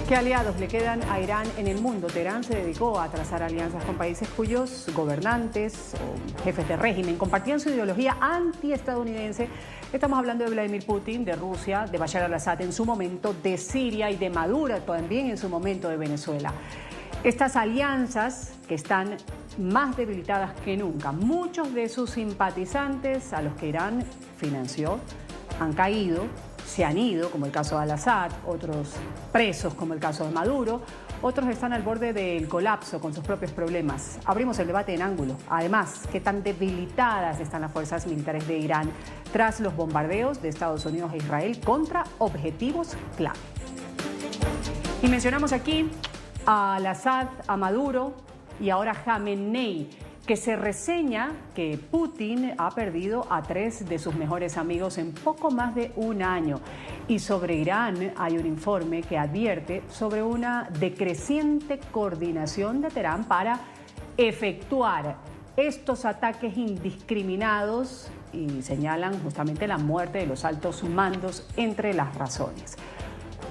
¿Qué aliados le quedan a Irán en el mundo? Teherán se dedicó a trazar alianzas con países cuyos gobernantes o jefes de régimen compartían su ideología antiestadounidense. Estamos hablando de Vladimir Putin, de Rusia, de Bashar al-Assad en su momento, de Siria y de Maduro también en su momento de Venezuela. Estas alianzas que están más debilitadas que nunca. Muchos de sus simpatizantes a los que Irán financió han caído, se han ido, como el caso de al-Assad, otros presos, como el caso de Maduro, otros están al borde del colapso con sus propios problemas. Abrimos el debate en ángulo. Además, ¿qué tan debilitadas están las fuerzas militares de Irán tras los bombardeos de Estados Unidos e Israel contra objetivos clave? Y mencionamos aquí a al-Assad, a Maduro y ahora Jamenei, que se reseña que Putin ha perdido a 3 de sus mejores amigos en poco más de un año. Y sobre Irán hay un informe que advierte sobre una decreciente coordinación de Teherán para efectuar estos ataques indiscriminados y señalan justamente la muerte de los altos mandos entre las razones.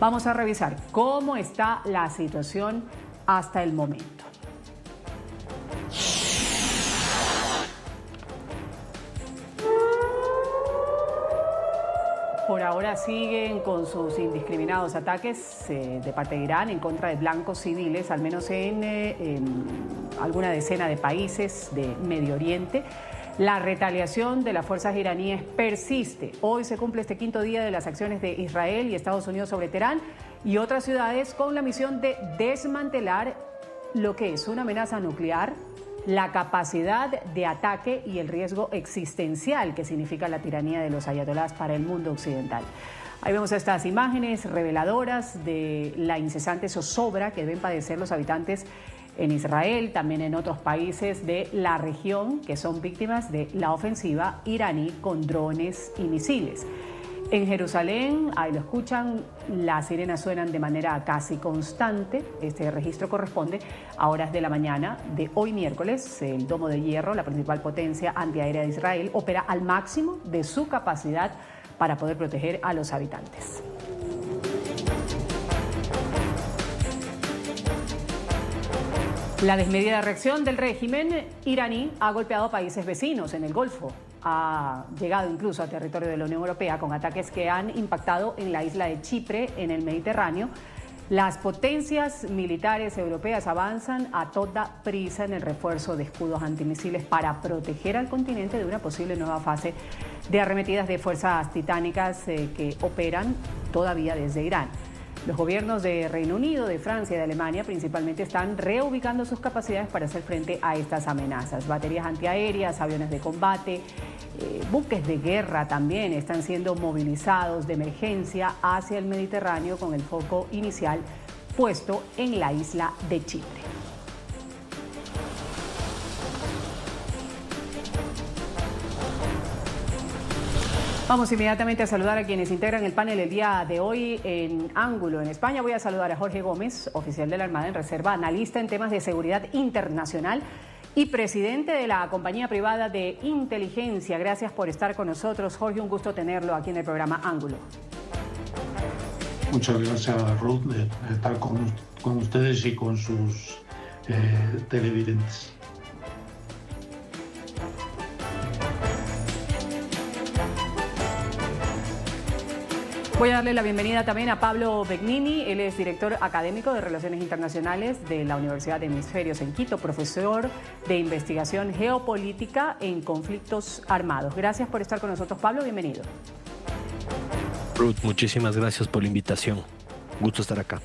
Vamos a revisar cómo está la situación hasta el momento. Por ahora siguen con sus indiscriminados ataques de parte de Irán en contra de blancos civiles, al menos en alguna decena de países de Medio Oriente. La retaliación de las fuerzas iraníes persiste. Hoy se cumple este 5.º día de las acciones de Israel y Estados Unidos sobre Teherán y otras ciudades con la misión de desmantelar lo que es una amenaza nuclear, la capacidad de ataque y el riesgo existencial que significa la tiranía de los ayatolás para el mundo occidental. Ahí vemos estas imágenes reveladoras de la incesante zozobra que deben padecer los habitantes en Israel, también en otros países de la región que son víctimas de la ofensiva iraní con drones y misiles. En Jerusalén, ahí lo escuchan, las sirenas suenan de manera casi constante. Este registro corresponde a horas de la mañana de hoy miércoles. El Domo de Hierro, la principal potencia antiaérea de Israel, opera al máximo de su capacidad para poder proteger a los habitantes. La desmedida reacción del régimen iraní ha golpeado a países vecinos en el Golfo. Ha llegado incluso a territorio de la Unión Europea con ataques que han impactado en la isla de Chipre, en el Mediterráneo. Las potencias militares europeas avanzan a toda prisa en el refuerzo de escudos antimisiles para proteger al continente de una posible nueva fase de arremetidas de fuerzas titánicas que operan todavía desde Irán. Los gobiernos de Reino Unido, de Francia y de Alemania principalmente están reubicando sus capacidades para hacer frente a estas amenazas. Baterías antiaéreas, aviones de combate, buques de guerra también están siendo movilizados de emergencia hacia el Mediterráneo con el foco inicial puesto en la isla de Chipre. Vamos inmediatamente a saludar a quienes integran el panel el día de hoy en Ángulo. En España voy a saludar a Jorge Gómez, oficial de la Armada en Reserva, analista en temas de seguridad internacional y presidente de la compañía privada de inteligencia. Gracias por estar con nosotros, Jorge. Un gusto tenerlo aquí en el programa Ángulo. Muchas gracias, Ruth, de estar con ustedes y con sus televidentes. Voy a darle la bienvenida también a Pablo Begnini. Él es director académico de Relaciones Internacionales de la Universidad de Hemisferios en Quito, profesor de investigación geopolítica en conflictos armados. Gracias por estar con nosotros, Pablo. Bienvenido. Ruth, muchísimas gracias por la invitación. Gusto estar acá.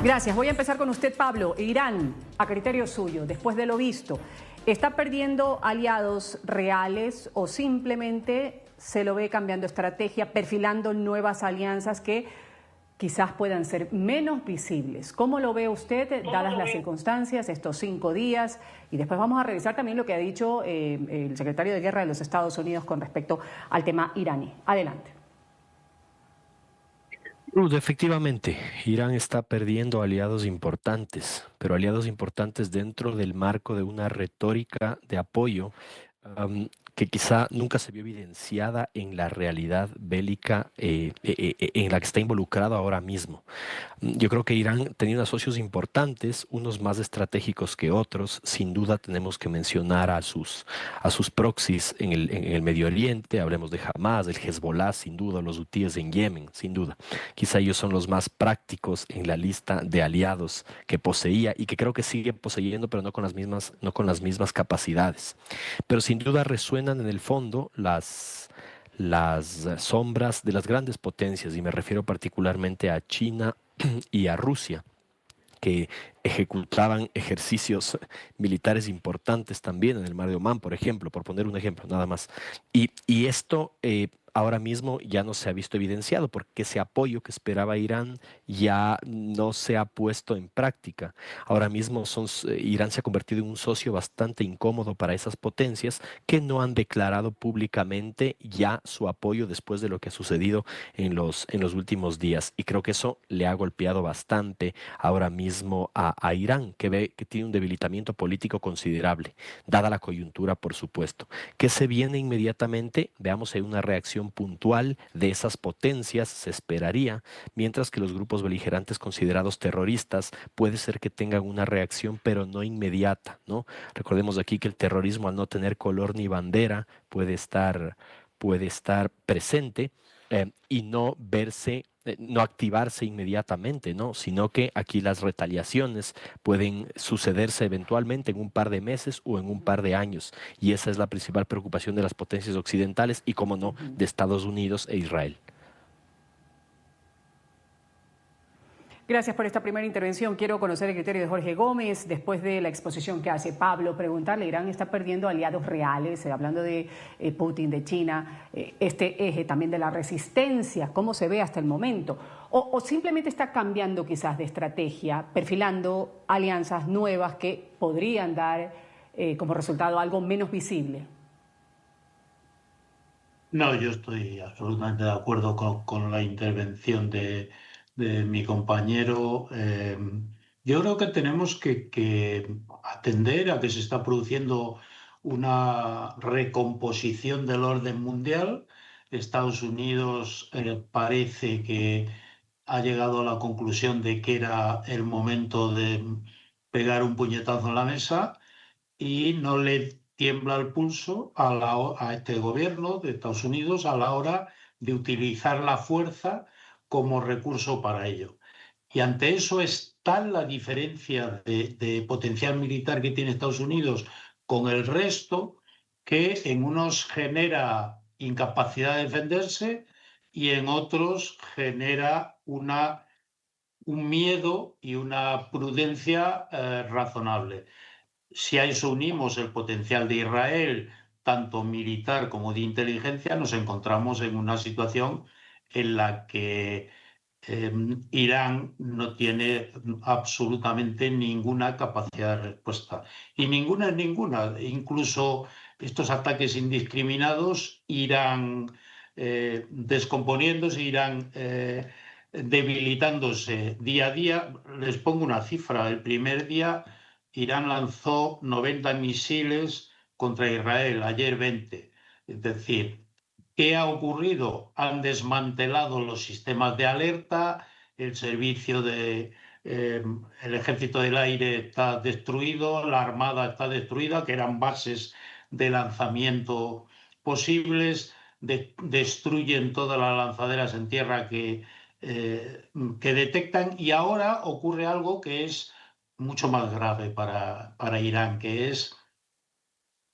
Gracias. Voy a empezar con usted, Pablo. Irán, a criterio suyo, después de lo visto, ¿está perdiendo aliados reales o simplemente se lo ve cambiando estrategia, perfilando nuevas alianzas que quizás puedan ser menos visibles? ¿Cómo lo ve usted, dadas las circunstancias, estos 5 días? Y después vamos a revisar también lo que ha dicho el secretario de Guerra de los Estados Unidos con respecto al tema iraní. Adelante. Ruth, efectivamente, Irán está perdiendo aliados importantes, pero aliados importantes dentro del marco de una retórica de apoyo que quizá nunca se vio evidenciada en la realidad bélica en la que está involucrado ahora mismo. Yo creo que Irán tenía unos socios importantes, unos más estratégicos que otros. Sin duda tenemos que mencionar a sus proxies en el Medio Oriente. Hablemos de Hamas, del Hezbollah, sin duda, los hutíes en Yemen, sin duda. Quizá ellos son los más prácticos en la lista de aliados que poseía y que creo que sigue poseyendo, pero no con las mismas capacidades. Pero sin duda resuenan en el fondo las sombras de las grandes potencias, y me refiero particularmente a China y a Rusia, que ejecutaban ejercicios militares importantes también en el mar de Omán, por ejemplo, por poner un ejemplo nada más. Y esto ahora mismo ya no se ha visto evidenciado porque ese apoyo que esperaba Irán ya no se ha puesto en práctica. Ahora mismo Irán se ha convertido en un socio bastante incómodo para esas potencias que no han declarado públicamente ya su apoyo después de lo que ha sucedido en los últimos días. Y creo que eso le ha golpeado bastante ahora mismo a Irán, que ve que tiene un debilitamiento político considerable, dada la coyuntura, por supuesto. ¿Qué se viene inmediatamente? Veamos, hay una reacción puntual de esas potencias, se esperaría, mientras que los grupos beligerantes considerados terroristas puede ser que tengan una reacción, pero no inmediata, ¿no? Recordemos aquí que el terrorismo, al no tener color ni bandera, puede estar presente y no verse, no activarse inmediatamente, ¿no? Sino que aquí las retaliaciones pueden sucederse eventualmente en un par de meses o en un par de años. Y esa es la principal preocupación de las potencias occidentales y, como no, de Estados Unidos e Israel. Gracias por esta primera intervención. Quiero conocer el criterio de Jorge Gómez después de la exposición que hace Pablo. Preguntarle, Irán está perdiendo aliados reales, hablando de Putin, de China, este eje también de la resistencia, ¿cómo se ve hasta el momento? O simplemente está cambiando quizás de estrategia, perfilando alianzas nuevas que podrían dar como resultado algo menos visible. No, yo estoy absolutamente de acuerdo con la intervención de mi compañero. Yo creo que tenemos que atender a que se está produciendo una recomposición del orden mundial. Estados Unidos parece que ha llegado a la conclusión de que era el momento de pegar un puñetazo en la mesa y no le tiembla el pulso a este gobierno de Estados Unidos a la hora de utilizar la fuerza como recurso para ello. Y ante eso es tal la diferencia de potencial militar que tiene Estados Unidos con el resto, que en unos genera incapacidad de defenderse y en otros genera un miedo y una prudencia razonable. Si a eso unimos el potencial de Israel, tanto militar como de inteligencia, nos encontramos en una situación en la que Irán no tiene absolutamente ninguna capacidad de respuesta. Y ninguna es ninguna. Incluso estos ataques indiscriminados irán descomponiéndose, irán debilitándose día a día. Les pongo una cifra. El primer día Irán lanzó 90 misiles contra Israel, ayer 20. Es decir, ¿qué ha ocurrido? Han desmantelado los sistemas de alerta, el servicio el ejército del aire está destruido, la armada está destruida, que eran bases de lanzamiento posibles, destruyen todas las lanzaderas en tierra que detectan, y ahora ocurre algo que es mucho más grave para Irán, que es,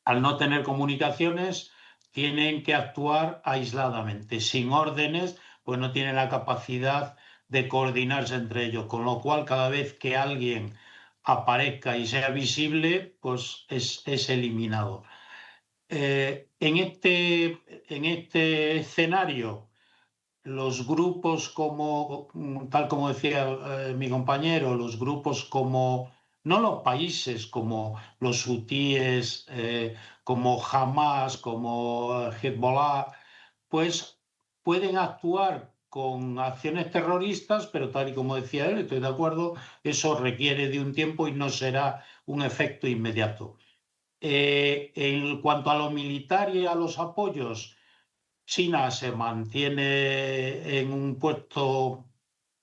al no tener comunicaciones, tienen que actuar aisladamente, sin órdenes, pues no tienen la capacidad de coordinarse entre ellos, con lo cual cada vez que alguien aparezca y sea visible, pues es eliminado. En este escenario, los grupos como, tal como decía mi compañero, los grupos como, no los países como los hutíes, como Hamas, como Hezbollah, pues pueden actuar con acciones terroristas, pero tal y como decía él, estoy de acuerdo, eso requiere de un tiempo y no será un efecto inmediato. En cuanto a lo militar y a los apoyos, China se mantiene en un puesto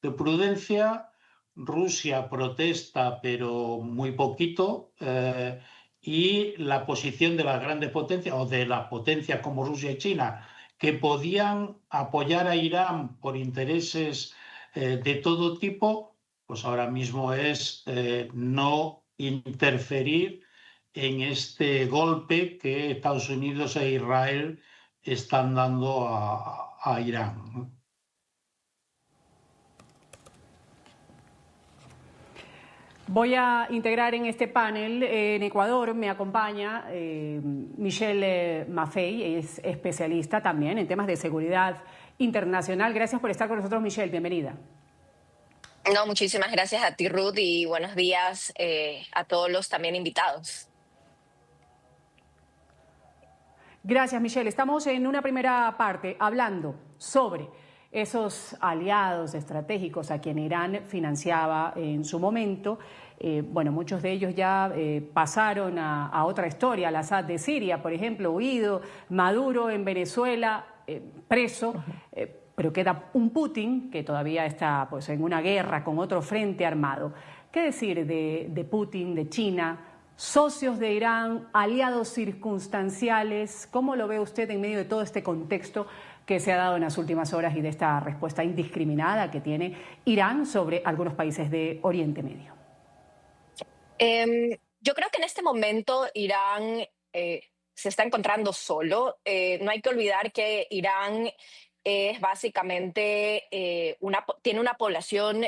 de prudencia, Rusia protesta, pero muy poquito, y la posición de las grandes potencias o de las potencias como Rusia y China, que podían apoyar a Irán por intereses de todo tipo, pues ahora mismo es no interferir en este golpe que Estados Unidos e Israel están dando a Irán. Voy a integrar en este panel, en Ecuador me acompaña Michelle Maffei, es especialista también en temas de seguridad internacional. Gracias por estar con nosotros, Michelle, bienvenida. No, muchísimas gracias a ti, Ruth, y buenos días a todos los también invitados. Gracias, Michelle. Estamos en una primera parte hablando sobre esos aliados estratégicos a quien Irán financiaba en su momento. Bueno, muchos de ellos ya pasaron a otra historia. Al-Assad de Siria, por ejemplo, huido, Maduro en Venezuela, preso. Pero queda un Putin que todavía está pues, en una guerra con otro frente armado. ¿Qué decir de Putin, de China? Socios de Irán, aliados circunstanciales, ¿cómo lo ve usted en medio de todo este contexto que se ha dado en las últimas horas y de esta respuesta indiscriminada que tiene Irán sobre algunos países de Oriente Medio? Yo creo que en este momento Irán se está encontrando solo. No hay que olvidar que Irán es básicamente tiene una población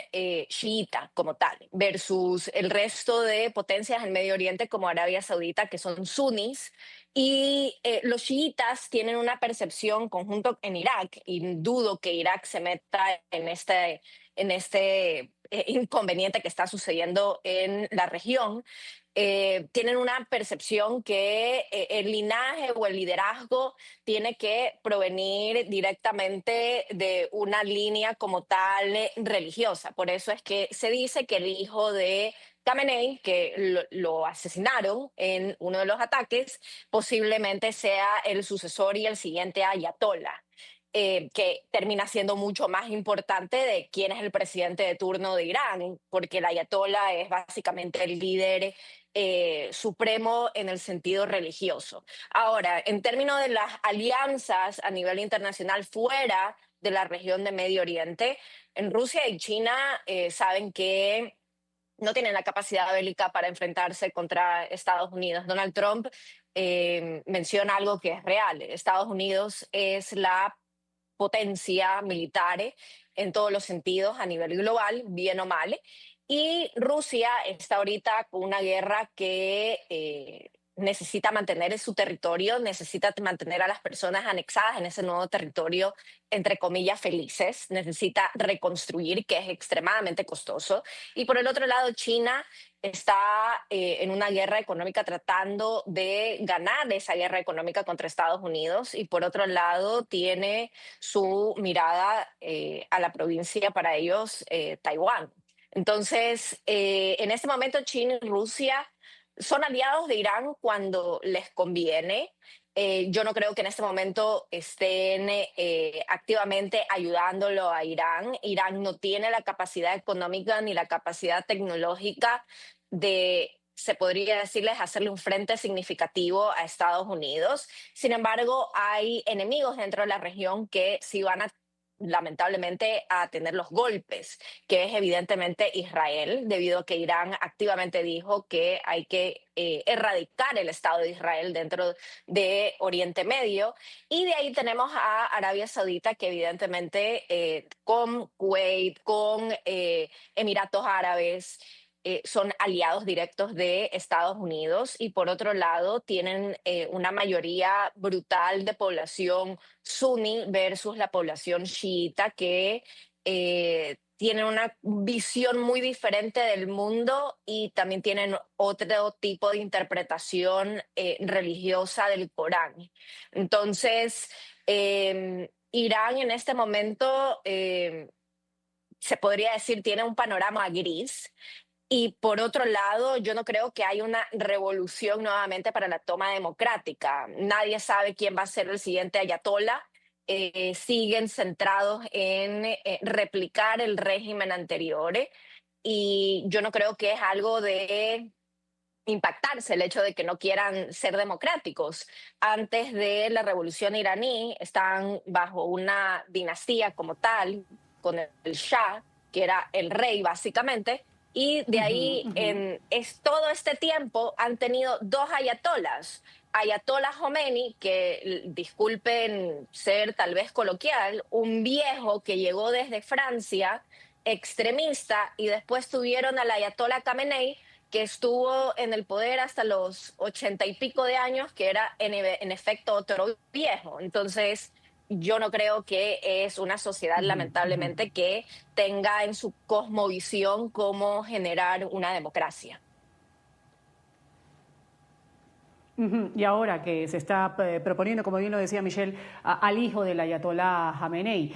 chiita como tal, versus el resto de potencias en Medio Oriente como Arabia Saudita, que son sunnis. Y los chiitas tienen una percepción conjunto en Irak, y dudo que Irak se meta en este inconveniente que está sucediendo en la región. Tienen una percepción que el linaje o el liderazgo tiene que provenir directamente de una línea como tal religiosa. Por eso es que se dice que el hijo de Khamenei, que lo asesinaron en uno de los ataques, posiblemente sea el sucesor y el siguiente ayatollah. Que termina siendo mucho más importante de quién es el presidente de turno de Irán, porque el ayatollah es básicamente el líder supremo en el sentido religioso. Ahora, en términos de las alianzas a nivel internacional fuera de la región de Medio Oriente, en Rusia y China saben que no tienen la capacidad bélica para enfrentarse contra Estados Unidos. Donald Trump menciona algo que es real. Estados Unidos es la potencia militar en todos los sentidos a nivel global, bien o mal. Y Rusia está ahorita con una guerra que necesita mantener su territorio, necesita mantener a las personas anexadas en ese nuevo territorio, entre comillas, felices, necesita reconstruir, que es extremadamente costoso. Y por el otro lado, China está en una guerra económica tratando de ganar esa guerra económica contra Estados Unidos, y por otro lado tiene su mirada a la provincia para ellos, Taiwán. Entonces, en este momento China y Rusia son aliados de Irán cuando les conviene. Yo no creo que en este momento estén activamente ayudándolo a Irán. Irán no tiene la capacidad económica ni la capacidad tecnológica de, se podría decirles, hacerle un frente significativo a Estados Unidos. Sin embargo, hay enemigos dentro de la región que sí van a lamentablemente a tener los golpes, que es evidentemente Israel, debido a que Irán activamente dijo que hay que erradicar el Estado de Israel dentro de Oriente Medio. Y de ahí tenemos a Arabia Saudita, que evidentemente con Kuwait, con Emiratos Árabes, son aliados directos de Estados Unidos, y por otro lado tienen una mayoría brutal de población suní versus la población chiita, que tienen una visión muy diferente del mundo y también tienen otro tipo de interpretación religiosa del Corán. Entonces, Irán en este momento se podría decir tiene un panorama gris, Y por otro lado, yo no creo que haya una revolución nuevamente para la toma democrática. Nadie sabe quién va a ser el siguiente ayatolá. Siguen centrados en replicar el régimen anterior. Y yo no creo que es algo de impactarse el hecho de que no quieran ser democráticos. Antes de la revolución iraní, están bajo una dinastía como tal, con el Shah, que era el rey básicamente, y de Ujú, ahí ujú. todo este tiempo han tenido dos ayatolas. Ayatollah Khomeini, que disculpen ser tal vez coloquial, un viejo que llegó desde Francia, extremista, y después tuvieron al Ayatollah Khamenei, que estuvo en el poder hasta los 80 y pico de años, que era en efecto otro viejo. Entonces, yo no creo que es una sociedad, Ujú, ujú. lamentablemente, que tenga en su cosmovisión cómo generar una democracia. Ujú. Y ahora que se está proponiendo, como bien lo decía Michelle, al hijo del ayatolá Jamenei,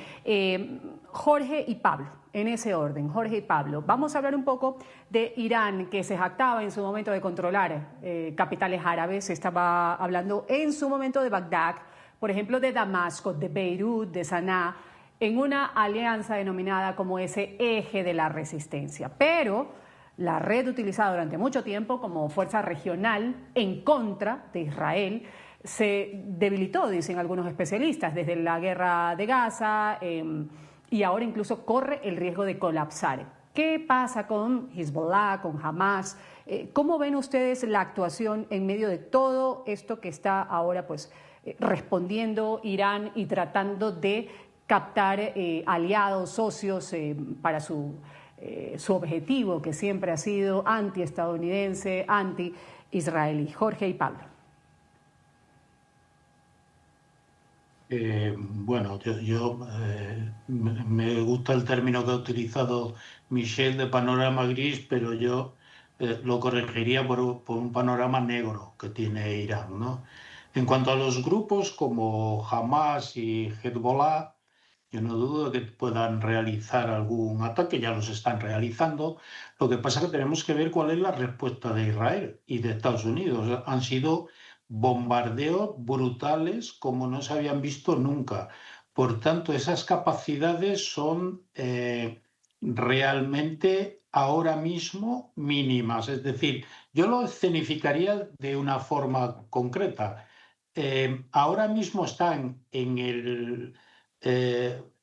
Jorge y Pablo, en ese orden, Jorge y Pablo. Vamos a hablar un poco de Irán, que se jactaba en su momento de controlar capitales árabes. Se estaba hablando en su momento de Bagdad, por ejemplo, de Damasco, de Beirut, de Sanaa, en una alianza denominada como ese eje de la resistencia. Pero la red utilizada durante mucho tiempo como fuerza regional en contra de Israel se debilitó, dicen algunos especialistas, desde la guerra de Gaza y ahora incluso corre el riesgo de colapsar. ¿Qué pasa con Hezbollah, con Hamas? ¿Cómo ven ustedes la actuación en medio de todo esto que está ahora pues respondiendo Irán y tratando de captar aliados, socios para su objetivo, que siempre ha sido anti-estadounidense, anti-israelí? Jorge y Pablo. Bueno, me gusta el término que ha utilizado Michel de panorama gris, pero yo lo corregiría por un panorama negro que tiene Irán, ¿no? En cuanto a los grupos como Hamas y Hezbollah, yo no dudo de que puedan realizar algún ataque, ya los están realizando. Lo que pasa es que tenemos que ver cuál es la respuesta de Israel y de Estados Unidos. Han sido bombardeos brutales como no se habían visto nunca. Por tanto, esas capacidades son realmente ahora mismo mínimas. Es decir, yo lo escenificaría de una forma concreta. Ahora mismo están en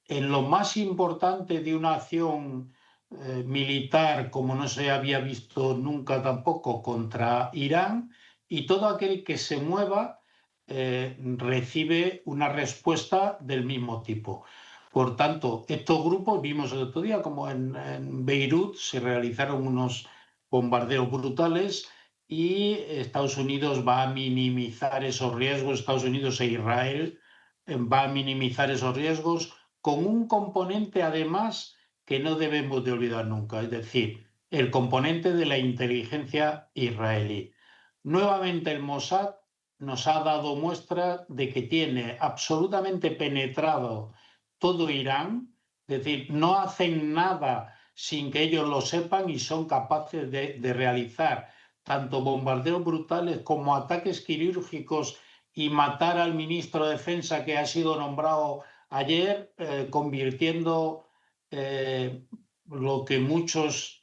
lo más importante de una acción militar como no se había visto nunca tampoco contra Irán, y todo aquel que se mueva recibe una respuesta del mismo tipo. Por tanto, estos grupos, vimos el otro día como en Beirut se realizaron unos bombardeos brutales y Estados Unidos va a minimizar esos riesgos, Estados Unidos e Israel va a minimizar esos riesgos con un componente además que no debemos de olvidar nunca, es decir, el componente de la inteligencia israelí. Nuevamente el Mossad nos ha dado muestra de que tiene absolutamente penetrado todo Irán, es decir, no hacen nada sin que ellos lo sepan y son capaces de realizar tanto bombardeos brutales como ataques quirúrgicos y matar al ministro de Defensa que ha sido nombrado ayer, convirtiendo lo que muchos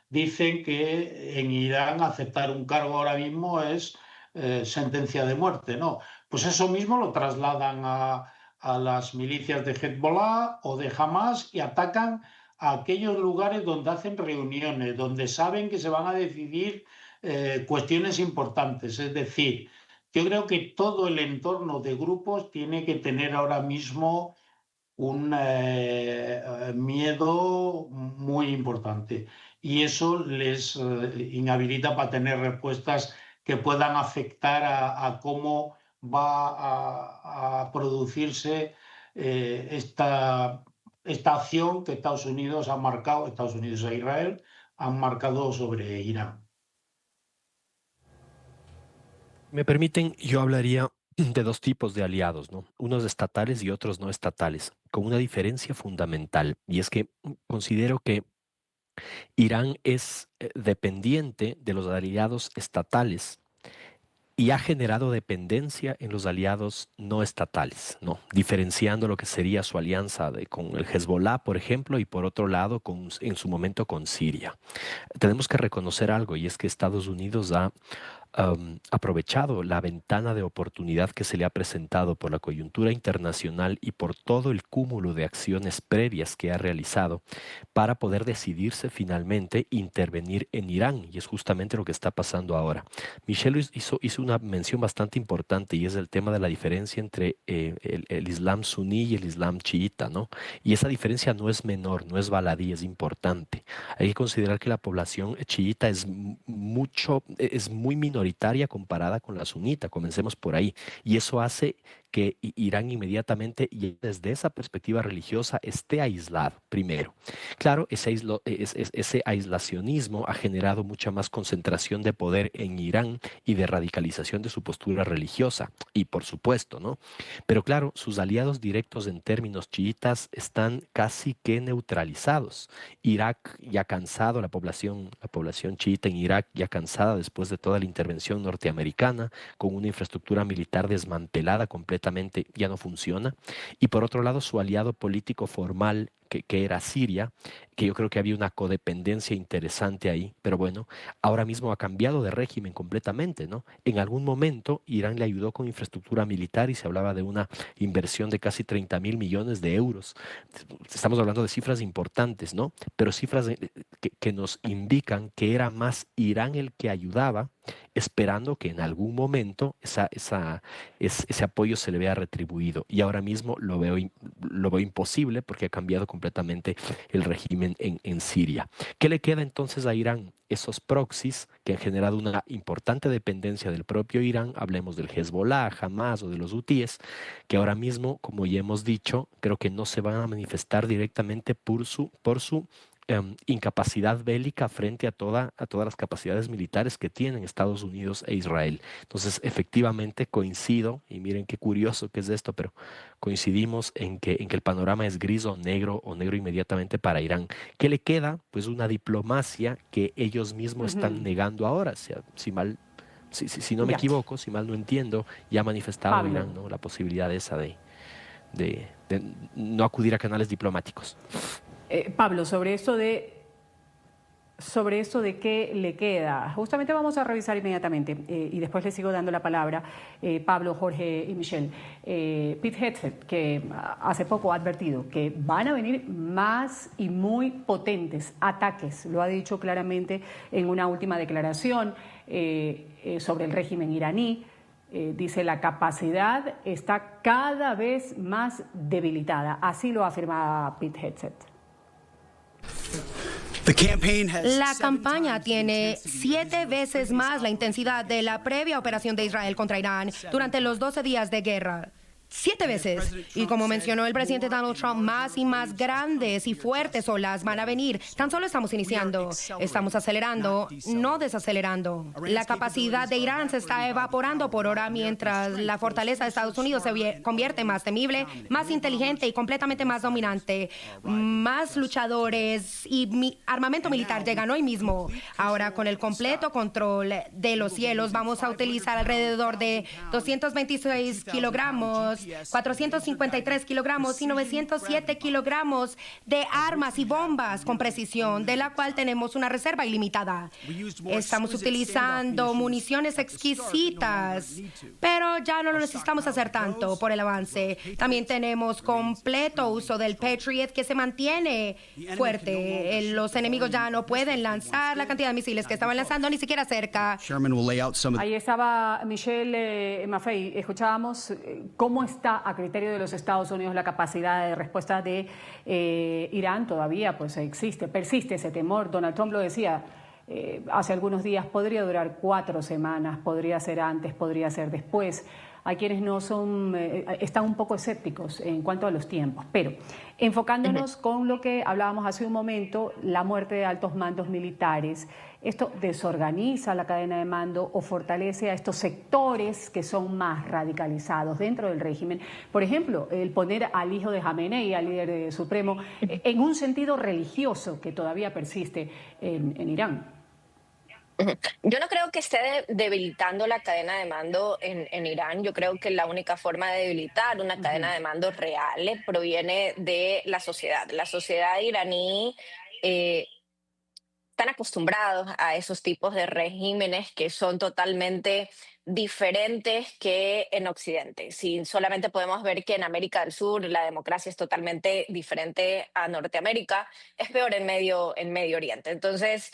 dicen que en Irán aceptar un cargo ahora mismo es sentencia de muerte, ¿no? Pues eso mismo lo trasladan a las milicias de Hezbollah o de Hamas y atacan a aquellos lugares donde hacen reuniones, donde saben que se van a decidir cuestiones importantes. Es decir, yo creo que todo el entorno de grupos tiene que tener ahora mismo un miedo muy importante y eso les inhabilita para tener respuestas que puedan afectar a cómo va a producirse esta acción que Estados Unidos ha marcado, Estados Unidos e Israel han marcado sobre Irán. Me permiten, yo hablaría de dos tipos de aliados, ¿no? Unos estatales y otros no estatales, con una diferencia fundamental, y es que considero que Irán es dependiente de los aliados estatales y ha generado dependencia en los aliados no estatales, ¿no? Diferenciando lo que sería su alianza con el Hezbollah, por ejemplo, y por otro lado, en su momento con Siria. Tenemos que reconocer algo, y es que Estados Unidos ha aprovechado la ventana de oportunidad que se le ha presentado por la coyuntura internacional y por todo el cúmulo de acciones previas que ha realizado para poder decidirse finalmente intervenir en Irán, y es justamente lo que está pasando ahora. Michelle hizo una mención bastante importante, y es el tema de la diferencia entre el Islam suní y el Islam chiita, ¿no? Y esa diferencia no es menor, no es baladí, es importante. Hay que considerar que la población chiita es muy minoritaria comparada con la sunita, comencemos por ahí, y eso hace que Irán inmediatamente, y desde esa perspectiva religiosa, esté aislado primero. Claro, ese aislacionismo ha generado mucha más concentración de poder en Irán y de radicalización de su postura religiosa, y por supuesto, ¿no? Pero claro, sus aliados directos en términos chiitas están casi que neutralizados. Irak ya cansado, la población chiita en Irak ya cansada después de toda la intervención norteamericana, con una infraestructura militar desmantelada completamente, ya no funciona. Y por otro lado, su aliado político formal, que era Siria, que yo creo que había una codependencia interesante ahí, pero bueno, ahora mismo ha cambiado de régimen completamente, ¿no? En algún momento Irán le ayudó con infraestructura militar y se hablaba de una inversión de casi 30.000 millones de euros. Estamos hablando de cifras importantes, ¿no? Pero cifras que nos indican que era más Irán el que ayudaba, esperando que en algún momento ese apoyo se le vea retribuido. Y ahora mismo lo veo imposible porque ha cambiado completamente el régimen en Siria. ¿Qué le queda entonces a Irán? Esos proxies que han generado una importante dependencia del propio Irán, hablemos del Hezbollah, Hamas o de los hutíes, que ahora mismo, como ya hemos dicho, creo que no se van a manifestar directamente por su incapacidad bélica frente a todas las capacidades militares que tienen Estados Unidos e Israel. Entonces, efectivamente coincido, y miren qué curioso que es esto, pero coincidimos en que el panorama es gris o negro inmediatamente para Irán. ¿Qué le queda? Pues una diplomacia que ellos mismos están negando ahora. O sea, si no me equivoco, si mal no entiendo, ya ha manifestado Pablo. Irán, ¿no?, la posibilidad esa de no acudir a canales diplomáticos. Pablo, sobre esto de qué le queda, justamente vamos a revisar inmediatamente y después le sigo dando la palabra, Pablo, Jorge y Michelle. Pete Hegseth, que hace poco ha advertido que van a venir más y muy potentes ataques, lo ha dicho claramente en una última declaración sobre el régimen iraní. Dice, la capacidad está cada vez más debilitada, así lo afirma Pete Hegseth. La campaña tiene 7 veces más la intensidad de la previa operación de Israel contra Irán durante los 12 días de guerra. 7 veces. Y como mencionó el presidente Donald Trump, más y más grandes y fuertes olas van a venir. Tan solo estamos iniciando. Estamos acelerando, no desacelerando. La capacidad de Irán se está evaporando por hora mientras la fortaleza de Estados Unidos se convierte más temible, más inteligente y completamente más dominante. Más luchadores y armamento militar llegan hoy mismo. Ahora, con el completo control de los cielos, vamos a utilizar alrededor de 226 kilogramos, 453 kilogramos y 907 kilogramos de armas y bombas con precisión, de la cual tenemos una reserva ilimitada. Estamos utilizando municiones exquisitas, pero ya no lo necesitamos hacer tanto por el avance. También tenemos completo uso del Patriot, que se mantiene fuerte. Los enemigos ya no pueden lanzar la cantidad de misiles que estaban lanzando, ni siquiera cerca. Ahí estaba Michelle Maffei. Escuchábamos cómo está a criterio de los Estados Unidos la capacidad de respuesta de Irán. Todavía pues persiste ese temor. Donald Trump lo decía hace algunos días, podría durar 4 semanas, podría ser antes, podría ser después. hay quienes no son, están un poco escépticos en cuanto a los tiempos. Pero enfocándonos con lo que hablábamos hace un momento, la muerte de altos mandos militares, ¿esto desorganiza la cadena de mando o fortalece a estos sectores que son más radicalizados dentro del régimen? Por ejemplo, el poner al hijo de Jamenei, al líder supremo, en un sentido religioso que todavía persiste en Irán. Yo no creo que esté debilitando la cadena de mando en Irán. Yo creo que la única forma de debilitar una cadena de mando real proviene de la sociedad. La sociedad iraní están acostumbrados a esos tipos de regímenes que son totalmente diferentes que en Occidente. Si solamente podemos ver que en América del Sur la democracia es totalmente diferente a Norteamérica, es peor en Medio Oriente. Entonces,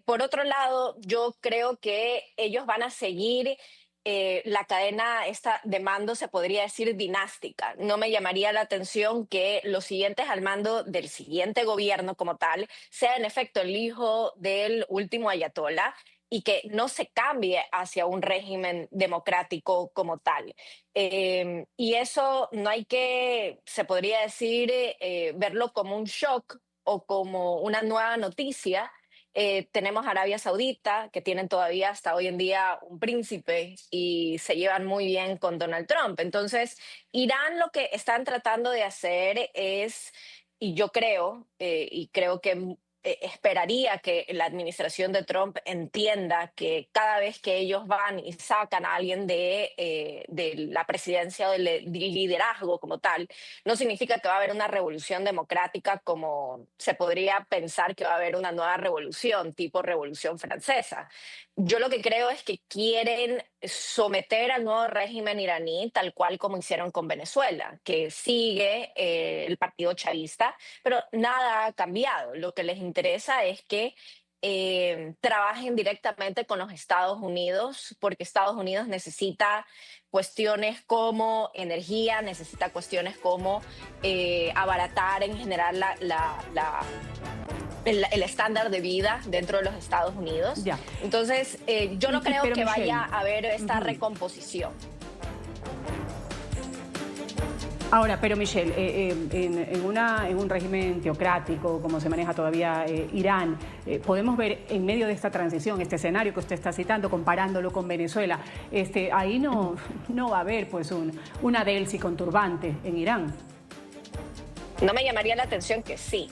por otro lado, yo creo que ellos van a seguir la cadena esta de mando, se podría decir dinástica. No me llamaría la atención que los siguientes al mando del siguiente gobierno como tal sea en efecto el hijo del último ayatolá y que no se cambie hacia un régimen democrático como tal. Y eso no hay que, se podría decir, verlo como un shock o como una nueva noticia. Tenemos Arabia Saudita, que tienen todavía hasta hoy en día un príncipe y se llevan muy bien con Donald Trump. Entonces, Irán lo que están tratando de hacer es, y yo creo, y creo que esperaría que la administración de Trump entienda que cada vez que ellos van y sacan a alguien de la presidencia o del liderazgo como tal, no significa que va a haber una revolución democrática como se podría pensar que va a haber una nueva revolución, tipo Revolución Francesa. Yo lo que creo es que quieren someter al nuevo régimen iraní tal cual como hicieron con Venezuela, que sigue el partido chavista, pero nada ha cambiado. Lo que les interesa es que trabajen directamente con los Estados Unidos, porque Estados Unidos necesita cuestiones como energía, necesita cuestiones como abaratar en general el estándar de vida dentro de los Estados Unidos. Ya. Entonces, yo no creo pero que Michelle, vaya a haber esta recomposición. Ahora, pero Michelle, en un régimen teocrático, como se maneja todavía Irán, podemos ver en medio de esta transición, este escenario que usted está citando, comparándolo con Venezuela, ahí no va a haber pues una Delcy con turbante en Irán. No me llamaría la atención que sí.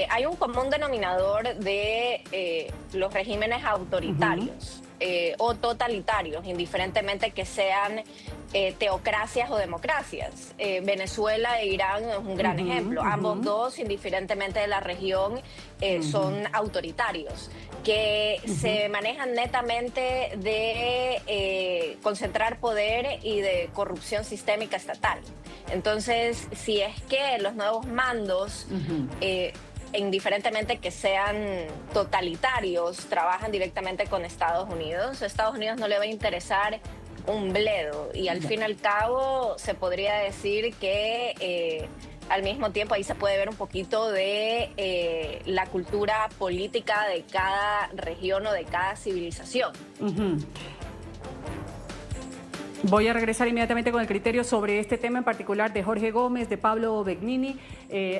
Hay un común denominador de los regímenes autoritarios o totalitarios, indiferentemente que sean teocracias o democracias. Venezuela e Irán es un gran ejemplo. Ambos dos, indiferentemente de la región, son autoritarios que se manejan netamente de concentrar poder y de corrupción sistémica estatal. Entonces, si es que los nuevos mandos, indiferentemente que sean totalitarios, trabajan directamente con Estados Unidos, a Estados Unidos no le va a interesar un bledo. Y al fin y al cabo, se podría decir que al mismo tiempo ahí se puede ver un poquito de la cultura política de cada región o de cada civilización. Voy a regresar inmediatamente con el criterio sobre este tema en particular de Jorge Gómez, de Pablo Begnini.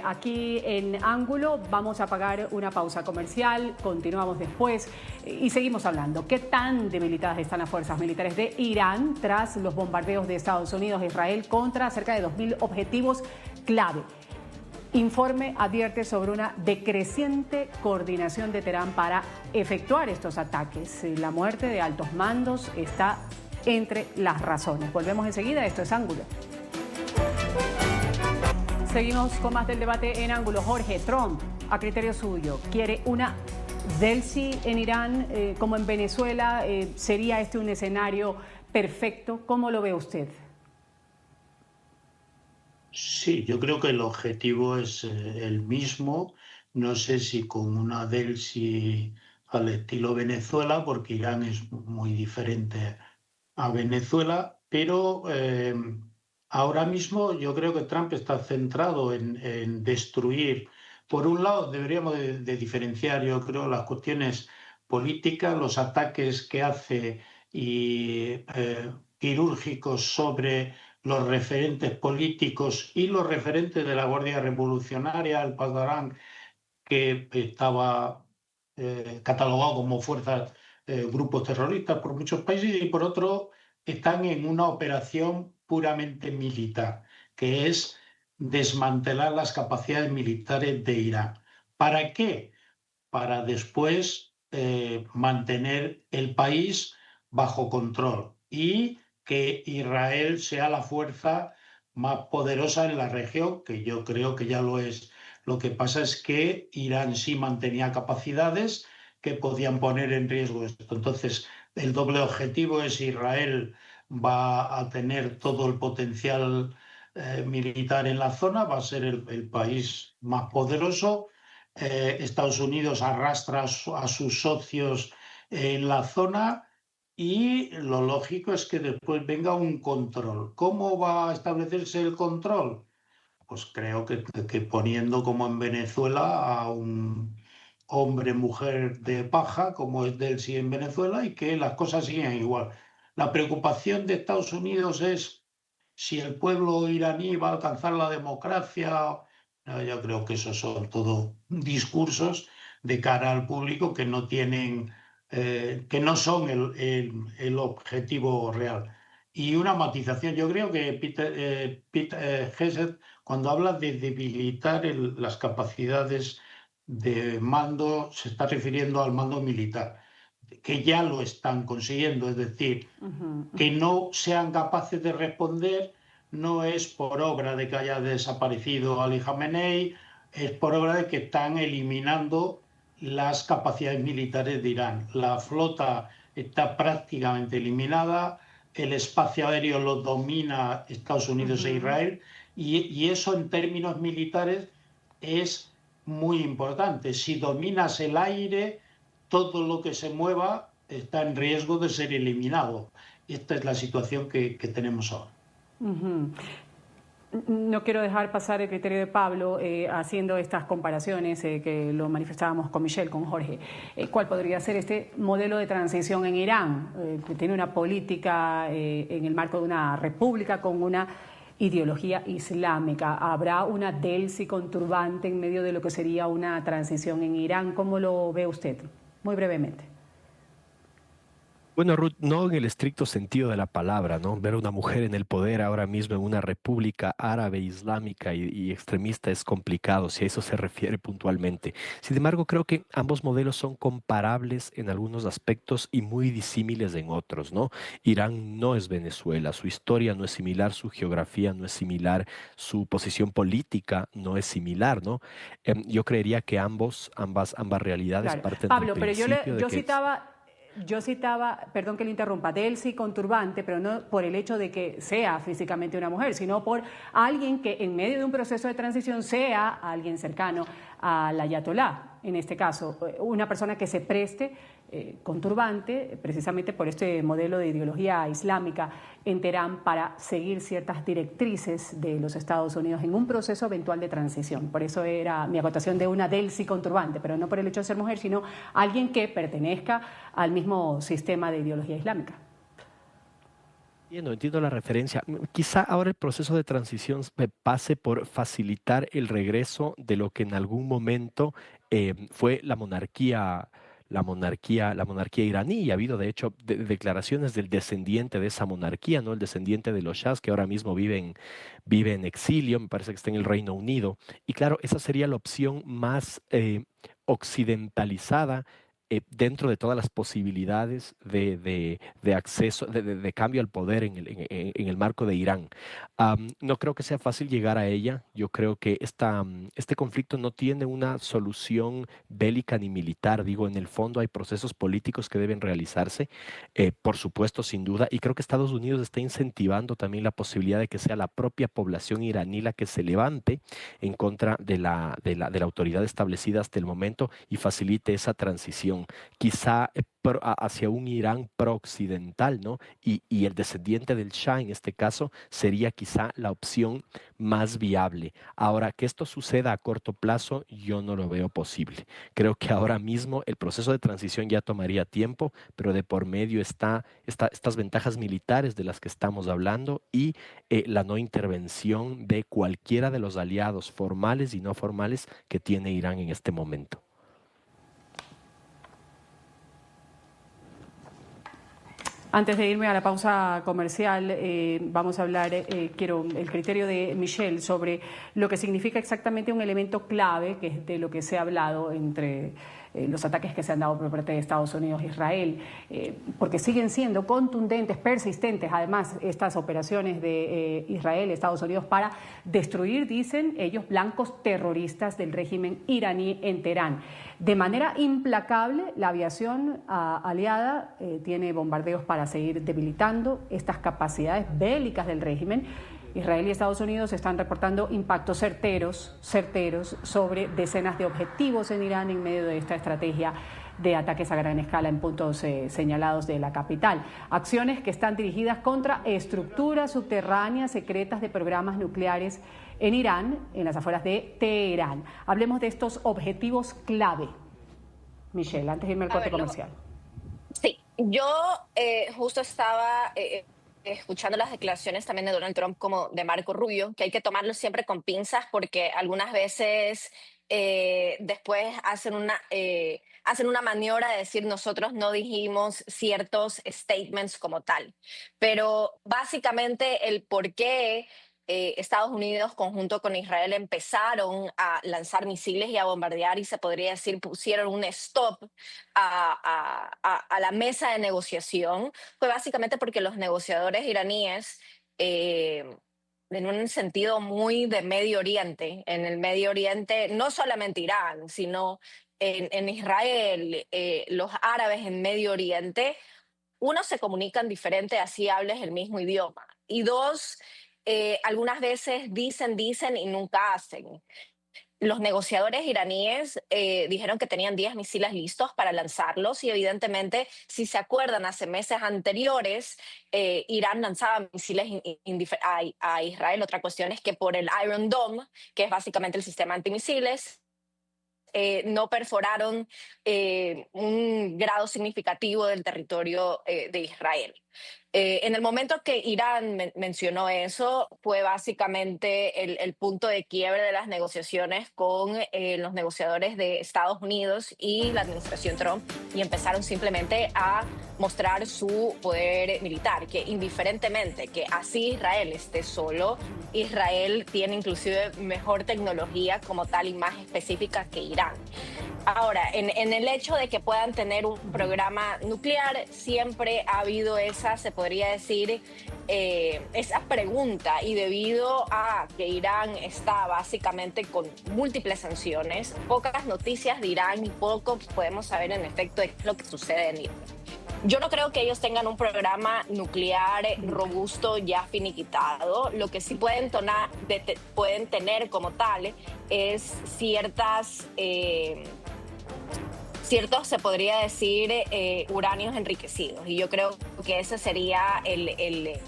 Aquí en Ángulo vamos a pagar una pausa comercial, continuamos después y seguimos hablando. ¿Qué tan debilitadas están las fuerzas militares de Irán tras los bombardeos de Estados Unidos e Israel contra cerca de 2.000 objetivos clave? Informe advierte sobre una decreciente coordinación de Teherán para efectuar estos ataques. La muerte de altos mandos está entre las razones. Volvemos enseguida, esto es Ángulo. Seguimos con más del debate en Ángulo. Jorge, Trump, a criterio suyo, ¿quiere una Delcy en Irán como en Venezuela? ¿Sería este un escenario perfecto? ¿Cómo lo ve usted? Sí, yo creo que el objetivo es el mismo. No sé si con una Delcy al estilo Venezuela, porque Irán es muy diferente a Venezuela, pero ahora mismo yo creo que Trump está centrado en destruir. Por un lado, deberíamos de diferenciar, yo creo, las cuestiones políticas, los ataques que hace y quirúrgicos sobre los referentes políticos y los referentes de la Guardia Revolucionaria, el Pasdarán, que estaba catalogado como fuerzas, grupos terroristas por muchos países, y por otro están en una operación puramente militar, que es desmantelar las capacidades militares de Irán. ¿Para qué? Para después mantener el país bajo control y que Israel sea la fuerza más poderosa en la región, que yo creo que ya lo es. Lo que pasa es que Irán sí mantenía capacidades que podían poner en riesgo esto. Entonces, el doble objetivo es: Israel va a tener todo el potencial militar en la zona, va a ser el país más poderoso. Estados Unidos arrastra a sus socios en la zona, y lo lógico es que después venga un control. ¿Cómo va a establecerse el control? Pues creo que poniendo, como en Venezuela, a un hombre-mujer de paja, como es Delcy en Venezuela, y que las cosas sigan igual. La preocupación de Estados Unidos es si el pueblo iraní va a alcanzar la democracia. Yo creo que esos son todo discursos de cara al público que no tienen, que no son el objetivo real. Y una matización: yo creo que Peter Hegseth, cuando habla de debilitar las capacidades de mando, se está refiriendo al mando militar, que ya lo están consiguiendo, es decir, que no sean capaces de responder no es por obra de que haya desaparecido Ali Khamenei, es por obra de que están eliminando las capacidades militares de Irán. La flota está prácticamente eliminada, el espacio aéreo lo domina Estados Unidos e Israel, y eso en términos militares es muy importante. Si dominas el aire, todo lo que se mueva está en riesgo de ser eliminado. Esta es la situación que tenemos ahora. No quiero dejar pasar el criterio de Pablo haciendo estas comparaciones que lo manifestábamos con Michelle, con Jorge. ¿Cuál podría ser este modelo de transición en Irán, que tiene una política en el marco de una república con una ideología islámica? ¿Habrá una Delcy con turbante en medio de lo que sería una transición en Irán? ¿Cómo lo ve usted? Muy brevemente. Bueno, Ruth, no en el estricto sentido de la palabra, ¿no? Ver a una mujer en el poder ahora mismo en una república árabe, islámica y extremista es complicado, si a eso se refiere puntualmente. Sin embargo, creo que ambos modelos son comparables en algunos aspectos y muy disímiles en otros, ¿no? Irán no es Venezuela, su historia no es similar, su geografía no es similar, su posición política no es similar, ¿no? Yo creería que ambas realidades Claro. parten Pablo, del pero principio de que yo citaba, perdón que le interrumpa, Delcy con turbante, pero no por el hecho de que sea físicamente una mujer, sino por alguien que en medio de un proceso de transición sea alguien cercano al ayatolá, en este caso, una persona que se preste con turbante, precisamente por este modelo de ideología islámica en Teherán, para seguir ciertas directrices de los Estados Unidos en un proceso eventual de transición. Por eso era mi acotación de una Delcy con turbante, pero no por el hecho de ser mujer, sino alguien que pertenezca al mismo sistema de ideología islámica. Entiendo la referencia. Quizá ahora el proceso de transición pase por facilitar el regreso de lo que en algún momento fue la monarquía iraní, y ha habido de hecho declaraciones del descendiente de esa monarquía, ¿no? El descendiente de los shahs, que ahora mismo vive en exilio, me parece que está en el Reino Unido. Y claro, esa sería la opción más occidentalizada dentro de todas las posibilidades de acceso, de cambio al poder en el marco de Irán. No creo que sea fácil llegar a ella. Yo creo que este conflicto no tiene una solución bélica ni militar. Digo, en el fondo hay procesos políticos que deben realizarse, por supuesto, sin duda, y creo que Estados Unidos está incentivando también la posibilidad de que sea la propia población iraní la que se levante en contra de la autoridad establecida hasta el momento y facilite esa transición. transición, quizá hacia un Irán pro-occidental, ¿no? Y el descendiente del Shah, en este caso, sería quizá la opción más viable. Ahora, que esto suceda a corto plazo, yo no lo veo posible. Creo que ahora mismo el proceso de transición ya tomaría tiempo, pero de por medio estas ventajas militares de las que estamos hablando y la no intervención de cualquiera de los aliados formales y no formales que tiene Irán en este momento. Antes de irme a la pausa comercial, vamos a hablar, quiero el criterio de Michelle sobre lo que significa exactamente un elemento clave, que es de lo que se ha hablado entre los ataques que se han dado por parte de Estados Unidos e Israel, porque siguen siendo contundentes, persistentes, además, estas operaciones de Israel y Estados Unidos para destruir, dicen ellos, blancos terroristas del régimen iraní en Teherán. De manera implacable, la aviación aliada tiene bombardeos para seguir debilitando estas capacidades bélicas del régimen. Israel y Estados Unidos están reportando impactos certeros sobre decenas de objetivos en Irán en medio de esta estrategia de ataques a gran escala en puntos señalados de la capital. Acciones que están dirigidas contra estructuras subterráneas secretas de programas nucleares en Irán, en las afueras de Teherán. Hablemos de estos objetivos clave. Michelle, antes de irme al corte comercial. Sí, yo justo estaba escuchando las declaraciones también de Donald Trump como de Marco Rubio, que hay que tomarlo siempre con pinzas porque algunas veces después hacen una maniobra de decir nosotros no dijimos ciertos statements como tal. Pero básicamente el por qué Estados Unidos, conjunto con Israel, empezaron a lanzar misiles y a bombardear y se podría decir pusieron un stop a la mesa de negociación, fue básicamente porque los negociadores iraníes, en un sentido muy de Medio Oriente, en el Medio Oriente, no solamente Irán, sino en Israel, los árabes en Medio Oriente, uno, se comunican diferente, así hables el mismo idioma, y dos, algunas veces dicen y nunca hacen. Los negociadores iraníes dijeron que tenían 10 misiles listos para lanzarlos y evidentemente, si se acuerdan, hace meses anteriores, Irán lanzaba misiles a Israel. Otra cuestión es que por el Iron Dome, que es básicamente el sistema antimisiles, no perforaron un grado significativo del territorio de Israel. En el momento que Irán mencionó eso, fue básicamente el punto de quiebre de las negociaciones con los negociadores de Estados Unidos y la administración Trump, y empezaron simplemente a mostrar su poder militar, que indiferentemente que así Israel esté solo, Israel tiene inclusive mejor tecnología como tal y más específica que Irán. Ahora, en el hecho de que puedan tener un programa nuclear, siempre ha habido esa, se podría decir, esa pregunta, y debido a que Irán está básicamente con múltiples sanciones, pocas noticias de Irán y poco podemos saber en efecto de qué es lo que sucede en Irán. Yo no creo que ellos tengan un programa nuclear robusto ya finiquitado. Lo que sí pueden tener como tal es ciertos, se podría decir, uranios enriquecidos. Y yo creo que ese sería el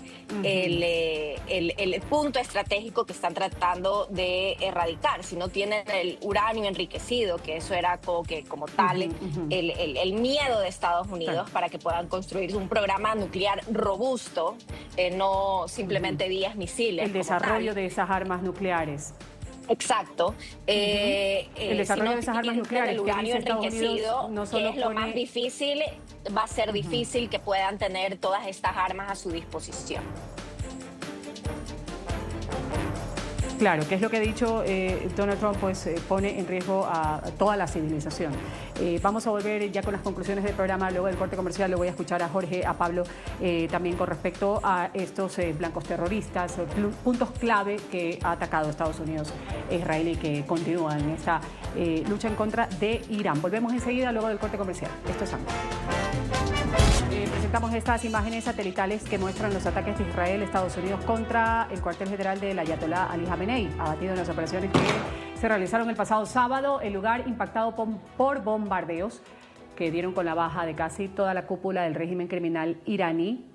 punto estratégico que están tratando de erradicar. Si no tienen el uranio enriquecido, que eso era como tal el miedo de Estados Unidos, para que puedan construir un programa nuclear robusto, no simplemente 10 misiles. El desarrollo de esas armas nucleares. Exacto. El desarrollo de esas armas nucleares, el uranio enriquecido, no solo que es lo más difícil, va a ser difícil que puedan tener todas estas armas a su disposición. Claro, que es lo que ha dicho Donald Trump, pues pone en riesgo a toda la civilización. Vamos a volver ya con las conclusiones del programa. Luego del corte comercial lo voy a escuchar a Jorge, a Pablo, también con respecto a estos blancos terroristas, puntos clave que ha atacado Estados Unidos e Israel y que continúan en esta lucha en contra de Irán. Volvemos enseguida luego del corte comercial. Esto es AMCO. Presentamos estas imágenes satelitales que muestran los ataques de Israel, Estados Unidos contra el cuartel general del Ayatolá Ali Jamenei, abatido en las operaciones que se realizaron el pasado sábado. El lugar impactado por bombardeos que dieron con la baja de casi toda la cúpula del régimen criminal iraní,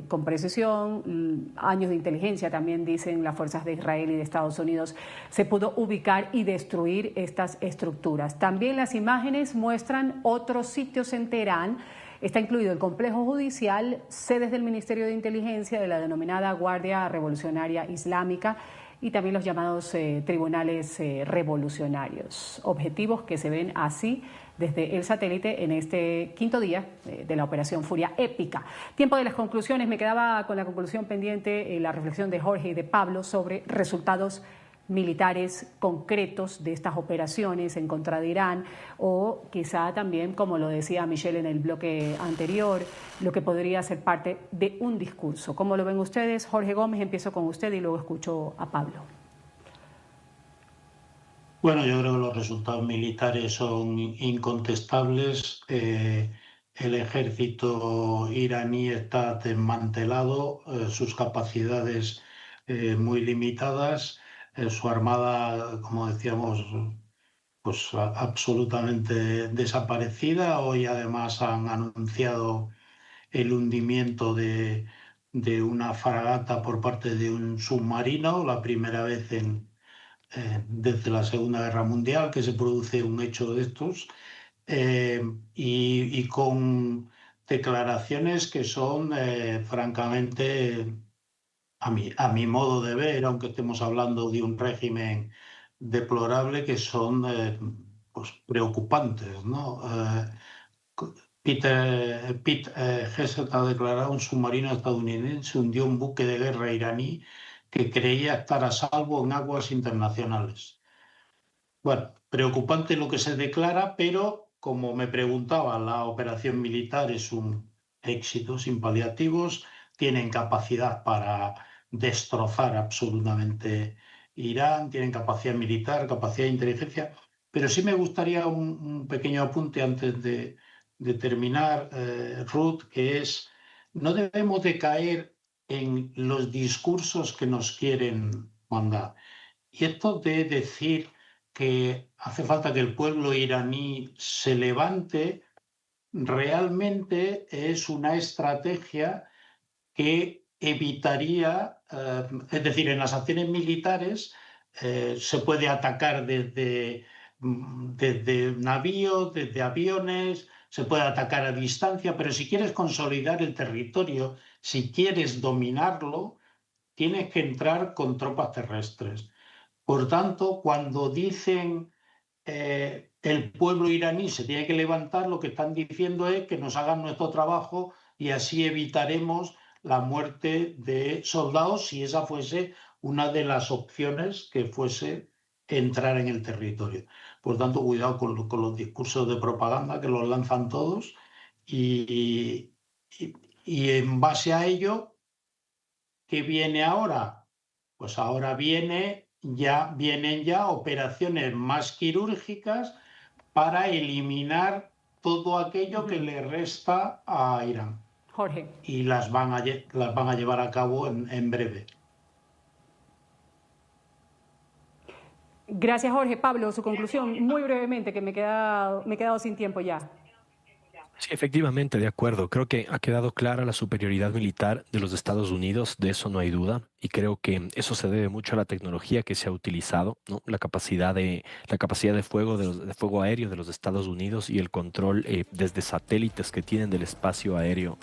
con precisión, años de inteligencia también dicen las fuerzas de Israel y de Estados Unidos, se pudo ubicar y destruir estas estructuras. También las imágenes muestran otros sitios en Teherán. Está incluido el complejo judicial, sedes del Ministerio de Inteligencia de la denominada Guardia Revolucionaria Islámica y también los llamados tribunales revolucionarios. Objetivos que se ven así desde el satélite en este quinto día de la Operación Furia Épica. Tiempo de las conclusiones. Me quedaba con la conclusión pendiente la reflexión de Jorge y de Pablo sobre resultados militares concretos de estas operaciones en contra de Irán, o quizá también, como lo decía Michelle en el bloque anterior, lo que podría ser parte de un discurso. ¿Cómo lo ven ustedes? Jorge Gómez, empiezo con usted y luego escucho a Pablo. Bueno, yo creo que los resultados militares son incontestables. El ejército iraní está desmantelado, sus capacidades muy limitadas. Su armada, como decíamos, pues absolutamente desaparecida. Hoy además han anunciado el hundimiento de una fragata por parte de un submarino, la primera vez desde la Segunda Guerra Mundial que se produce un hecho de estos, y con declaraciones que son francamente, a mi modo de ver, aunque estemos hablando de un régimen deplorable, que son pues preocupantes, ¿no? Pete Hegseth ha declarado: un submarino estadounidense hundió un buque de guerra iraní que creía estar a salvo en aguas internacionales. Bueno, preocupante lo que se declara, pero como me preguntaba, la operación militar es un éxito sin paliativos. Tienen capacidad para destrozar absolutamente Irán, tienen capacidad militar, capacidad de inteligencia, pero sí me gustaría un pequeño apunte antes de terminar, Ruth, que es: no debemos de caer en los discursos que nos quieren mandar. Y esto de decir que hace falta que el pueblo iraní se levante, realmente es una estrategia que evitaría, es decir, en las acciones militares se puede atacar desde navíos, desde aviones, se puede atacar a distancia, pero si quieres consolidar el territorio, si quieres dominarlo, tienes que entrar con tropas terrestres. Por tanto, cuando dicen el pueblo iraní se tiene que levantar, lo que están diciendo es que nos hagan nuestro trabajo y así evitaremos la muerte de soldados, si esa fuese una de las opciones, que fuese entrar en el territorio. Por tanto, cuidado con los discursos de propaganda, que los lanzan todos, y en base a ello, ¿qué viene ahora? Pues ahora vienen ya operaciones más quirúrgicas para eliminar todo aquello que le resta a Irán. Jorge. Y las van a llevar a cabo en breve. Gracias, Jorge. Pablo, su conclusión, muy brevemente, que me he quedado sin tiempo ya. Sí, efectivamente, de acuerdo. Creo que ha quedado clara la superioridad militar de los Estados Unidos, de eso no hay duda, y creo que eso se debe mucho a la tecnología que se ha utilizado, ¿no? La capacidad de fuego de fuego aéreo de los Estados Unidos y el control desde satélites que tienen del espacio aéreo,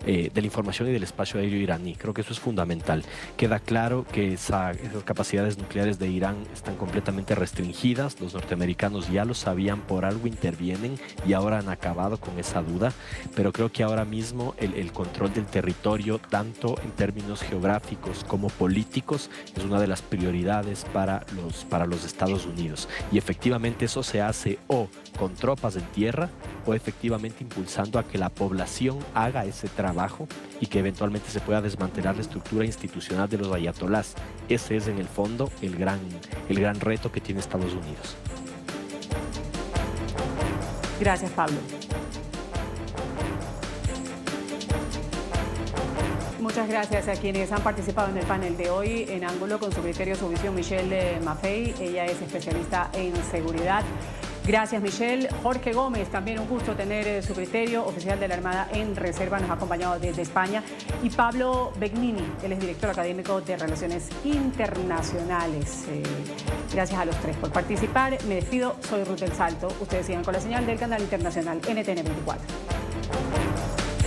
de la información y del espacio aéreo iraní. Creo que eso es fundamental. Queda claro que esas capacidades nucleares de Irán están completamente restringidas. Los norteamericanos ya lo sabían, por algo intervienen y ahora han acabado con esa duda, pero creo que ahora mismo el control del territorio, tanto en términos geográficos como políticos, es una de las prioridades para los Estados Unidos. Y efectivamente eso se hace o con tropas en tierra o efectivamente impulsando a que la población haga ese trabajo y que eventualmente se pueda desmantelar la estructura institucional de los ayatolás. Ese es en el fondo el gran reto que tiene Estados Unidos. Gracias, Pablo. Muchas gracias a quienes han participado en el panel de hoy. En ángulo, con su criterio, su visión, Michelle Maffei. Ella es especialista en seguridad. Gracias, Michelle. Jorge Gómez, también un gusto tener su criterio, oficial de la Armada en reserva, nos ha acompañado desde España. Y Pablo Begnini, él es director académico de Relaciones Internacionales. Gracias a los tres por participar. Me despido, soy Ruth del Salto. Ustedes sigan con la señal del canal internacional NTN 24.